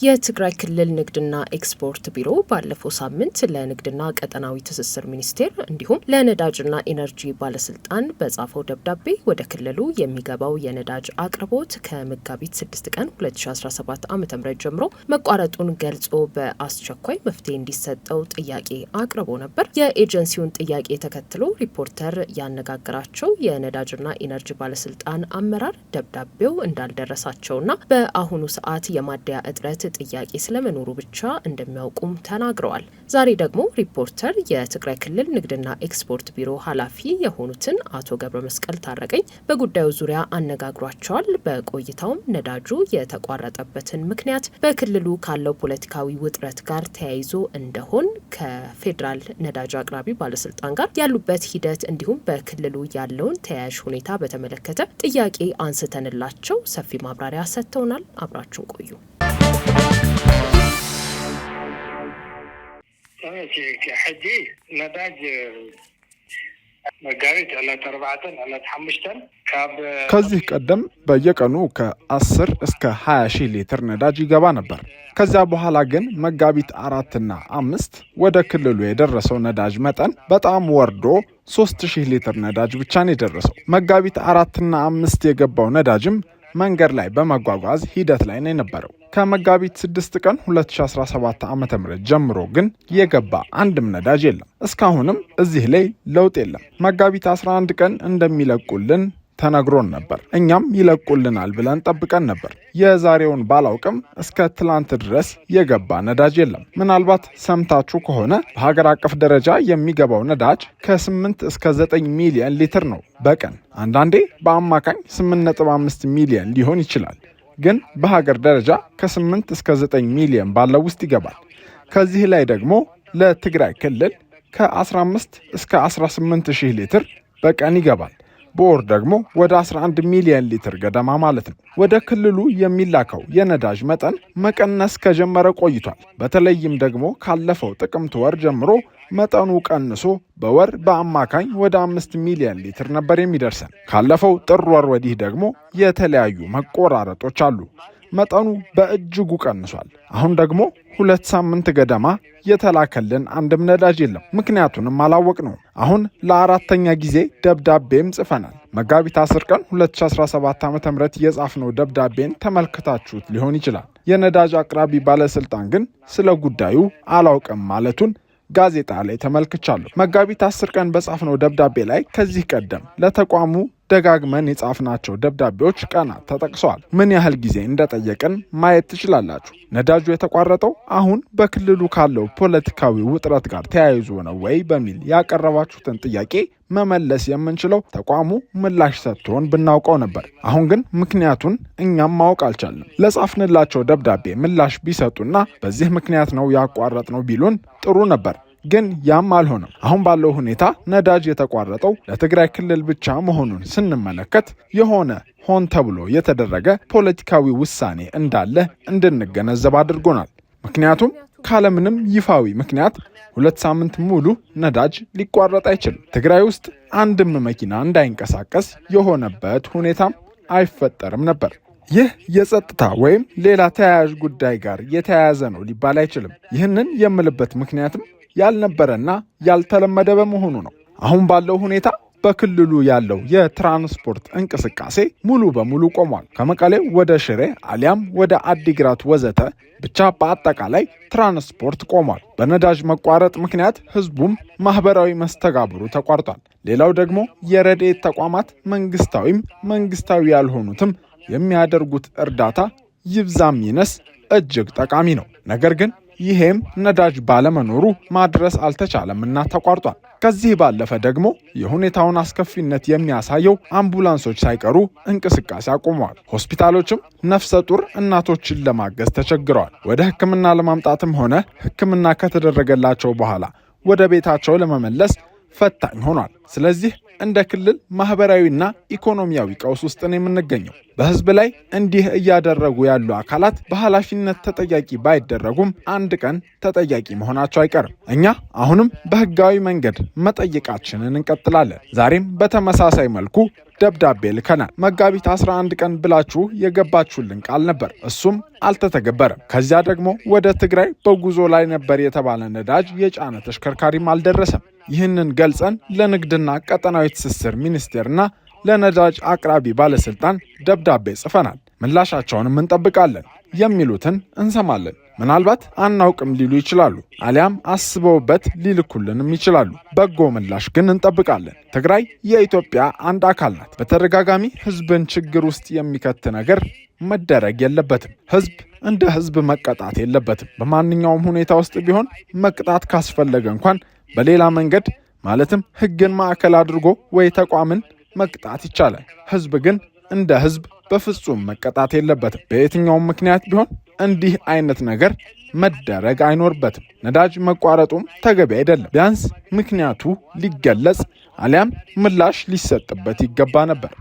የትግራይ ክልል ንግድና ኤክስፖርት ቢሮ ባለፈው ሳምንት ለንግድና ቀጠናዊ ትስስር ሚኒስቴር እንዲሁም ለነዳጅና ኢነርጂ ባለስልጣን በጻፈው ደብዳቤ ወደ ክልሉ የሚገባው የነዳጅ አቅርቦት ከመጋቢት 6 ቀን 2017 ዓ.ም ጀምሮ መቋረጡን ገልጾ በአስቸኳይ መፍትሄ እንዲሰጠው ጥያቄ አቅርቦ ነበር። የኤጀንሲውን ጥያቄ ተከትሎ ሪፖርተር ያነጋገራቸው የነዳጅና ኢነርጂ ባለስልጣን አመራር ደብዳቤው እንዳልደረሳቸውና በአሁኑ ሰዓት የማደያ እጥረት ጥያቄ ስለመኖሩ ብቻ እንደሚያውቁም ተናግረዋል። ዛሬ ደግሞ ሪፖርተር የትግራይ ክልል ንግድና ኤክስፖርት ቢሮ ኃላፊ የሆኑትን አቶ ገብረ መስቀል ታረቀኝ በጉዳዩ ዙሪያ አነጋግሯቸዋል። በቆይታውም ነዳጁ የተቋረጠበትን ምክንያት በክልሉ ካለው ፖለቲካዊ ውጥረት ጋር ተያይዞ እንደሆን ከፌዴራል ነዳጅ አቅራቢ ባለስልጣን ጋር ያሉበት ሂደት እንዲሁም በክልሉ ያለውን ተያያዥ ሁኔታ በተመለከተ ጥያቄ አንስተንላቸው ሰፊ ማብራሪያ ሰጥተውናል። አብራችሁን ቆዩ። ሕጂ ነዳጅ መጋቢት ዕለት 4 ዕለት 5 ከዚህ ቀደም በየቀኑ ከ10 እስከ 20 ሺህ ሊትር ነዳጅ ይገባ ነበር። ከዚያ በኋላ ግን መጋቢት 4 እና 5 ወደ ክልሉ የደረሰው ነዳጅ መጠን በጣም ወርዶ 3000 ሊትር ነዳጅ ብቻ ነው የደረሰው። መጋቢት 4 እና 5 የገባው ነዳጅም መንገድ ላይ በመጓጓዝ ሂደት ላይ ነው የነበረው። ከመጋቢት 6 ቀን 2017 ዓ.ም ጀምሮ ግን የገባ አንድም ነዳጅ የለም። እስካሁንም እዚህ ላይ ለውጥ የለም። መጋቢት 11 ቀን እንደሚለቁልን ተነግሮን ነበር። እኛም ይለቁልናል ብለን ጠብቀን ነበር። የዛሬውን ባላውቅም እስከ ትላንት ድረስ የገባ ነዳጅ የለም። ምናልባት ሰምታችሁ ከሆነ በሀገር አቀፍ ደረጃ የሚገባው ነዳጅ ከ8 እስከ 9 ሚሊዮን ሊትር ነው በቀን። አንዳንዴ በአማካኝ 8.5 ሚሊዮን ሊሆን ይችላል። ግን በሀገር ደረጃ ከ8 እስከ 9 ሚሊዮን ባለው ውስጥ ይገባል። ከዚህ ላይ ደግሞ ለትግራይ ክልል ከ15 እስከ 18 ሺህ ሊትር በቀን ይገባል። በወር ደግሞ ወደ 11 ሚሊዮን ሊትር ገደማ ማለት ነው። ወደ ክልሉ የሚላከው የነዳጅ መጠን መቀነስ ከጀመረ ቆይቷል። በተለይም ደግሞ ካለፈው ጥቅምት ወር ጀምሮ መጠኑ ቀንሶ በወር በአማካኝ ወደ 5 ሚሊዮን ሊትር ነበር የሚደርሰን። ካለፈው ጥር ወር ወዲህ ደግሞ የተለያዩ መቆራረጦች አሉ። መጠኑ በእጅጉ ቀንሷል። አሁን ደግሞ 2 ሳምንት ገደማ የተላከልን አንድም ነዳጅ የለም። ምክንያቱንም አላወቅነው። አሁን ለአራተኛ ጊዜ ደብዳቤም ጽፈናል። መጋቢት 10 ቀን 2017 ዓ.ም የጻፍነው ደብዳቤን ተመልክታችሁት ሊሆን ይችላል። የነዳጅ አቅራቢ ባለስልጣን ግን ስለ ጉዳዩ አላውቅም ማለቱን ጋዜጣ ላይ ተመልክቻለሁ። መጋቢት 10 ቀን በጻፍነው ደብዳቤ ላይ ከዚህ ቀደም ለተቋሙ ደጋግመን የጻፍናቸው ደብዳቤዎች ቀናት ተጠቅሰዋል። ምን ያህል ጊዜ እንደጠየቅን ማየት ትችላላችሁ። ነዳጁ የተቋረጠው አሁን በክልሉ ካለው ፖለቲካዊ ውጥረት ጋር ተያይዞ ነው ወይ በሚል ያቀረባችሁትን ጥያቄ መመለስ የምንችለው ተቋሙ ምላሽ ሰጥቶን ብናውቀው ነበር። አሁን ግን ምክንያቱን እኛም ማወቅ አልቻልንም። ለጻፍንላቸው ደብዳቤ ምላሽ ቢሰጡና በዚህ ምክንያት ነው ያቋረጥነው ቢሉን ጥሩ ነበር። ግን ያም አልሆነም። አሁን ባለው ሁኔታ ነዳጅ የተቋረጠው ለትግራይ ክልል ብቻ መሆኑን ስንመለከት የሆነ ሆን ተብሎ የተደረገ ፖለቲካዊ ውሳኔ እንዳለ እንድንገነዘብ አድርጎናል። ምክንያቱም ካለምንም ይፋዊ ምክንያት 2 ሳምንት ሙሉ ነዳጅ ሊቋረጥ አይችልም። ትግራይ ውስጥ አንድም መኪና እንዳይንቀሳቀስ የሆነበት ሁኔታም አይፈጠርም ነበር። ይህ የጸጥታ ወይም ሌላ ተያያዥ ጉዳይ ጋር የተያያዘ ነው ሊባል አይችልም። ይህንን የምልበት ምክንያትም ያልነበረና ያልተለመደ በመሆኑ ነው። አሁን ባለው ሁኔታ በክልሉ ያለው የትራንስፖርት እንቅስቃሴ ሙሉ በሙሉ ቆሟል። ከመቀሌ ወደ ሽሬ አሊያም ወደ አዲግራት ወዘተ ብቻ በአጠቃላይ ትራንስፖርት ቆሟል። በነዳጅ መቋረጥ ምክንያት ህዝቡም ማህበራዊ መስተጋብሩ ተቋርጧል። ሌላው ደግሞ የረድኤት ተቋማት መንግስታዊም መንግስታዊ ያልሆኑትም የሚያደርጉት እርዳታ ይብዛም ይነስ እጅግ ጠቃሚ ነው። ነገር ግን ይሄም ነዳጅ ባለመኖሩ ማድረስ አልተቻለምና ተቋርጧል። ከዚህ ባለፈ ደግሞ የሁኔታውን አስከፊነት የሚያሳየው አምቡላንሶች ሳይቀሩ እንቅስቃሴ አቁመዋል። ሆስፒታሎችም ነፍሰ ጡር እናቶችን ለማገዝ ተቸግረዋል። ወደ ሕክምና ለማምጣትም ሆነ ሕክምና ከተደረገላቸው በኋላ ወደ ቤታቸው ለመመለስ ፈታኝ ሆኗል። ስለዚህ እንደ ክልል ማህበራዊና ኢኮኖሚያዊ ቀውስ ውስጥ ነው የምንገኘው። በህዝብ ላይ እንዲህ እያደረጉ ያሉ አካላት በኃላፊነት ተጠያቂ ባይደረጉም አንድ ቀን ተጠያቂ መሆናቸው አይቀርም። እኛ አሁንም በህጋዊ መንገድ መጠየቃችንን እንቀጥላለን። ዛሬም በተመሳሳይ መልኩ ደብዳቤ ልከናል። መጋቢት 11 ቀን ብላችሁ የገባችሁልን ቃል ነበር፣ እሱም አልተተገበረም። ከዚያ ደግሞ ወደ ትግራይ በጉዞ ላይ ነበር የተባለ ነዳጅ የጫነ ተሽከርካሪም አልደረሰም። ይህንን ገልጸን ለንግድና ቀጠናዊ ትስስር ሚኒስቴርና ለነዳጅ አቅራቢ ባለስልጣን ደብዳቤ ጽፈናል። ምላሻቸውንም እንጠብቃለን። የሚሉትን እንሰማለን። ምናልባት አናውቅም ሊሉ ይችላሉ፣ አሊያም አስበውበት ሊልኩልንም ይችላሉ። በጎ ምላሽ ግን እንጠብቃለን። ትግራይ የኢትዮጵያ አንድ አካል ናት። በተደጋጋሚ ህዝብን ችግር ውስጥ የሚከት ነገር መደረግ የለበትም። ህዝብ እንደ ህዝብ መቀጣት የለበትም። በማንኛውም ሁኔታ ውስጥ ቢሆን መቅጣት ካስፈለገ እንኳን በሌላ መንገድ ማለትም ህግን ማዕከል አድርጎ ወይ ተቋምን መቅጣት ይቻላል። ህዝብ ግን እንደ ህዝብ በፍጹም መቀጣት የለበትም። በየትኛውም ምክንያት ቢሆን እንዲህ አይነት ነገር መደረግ አይኖርበትም። ነዳጅ መቋረጡም ተገቢ አይደለም። ቢያንስ ምክንያቱ ሊገለጽ አሊያም ምላሽ ሊሰጥበት ይገባ ነበር።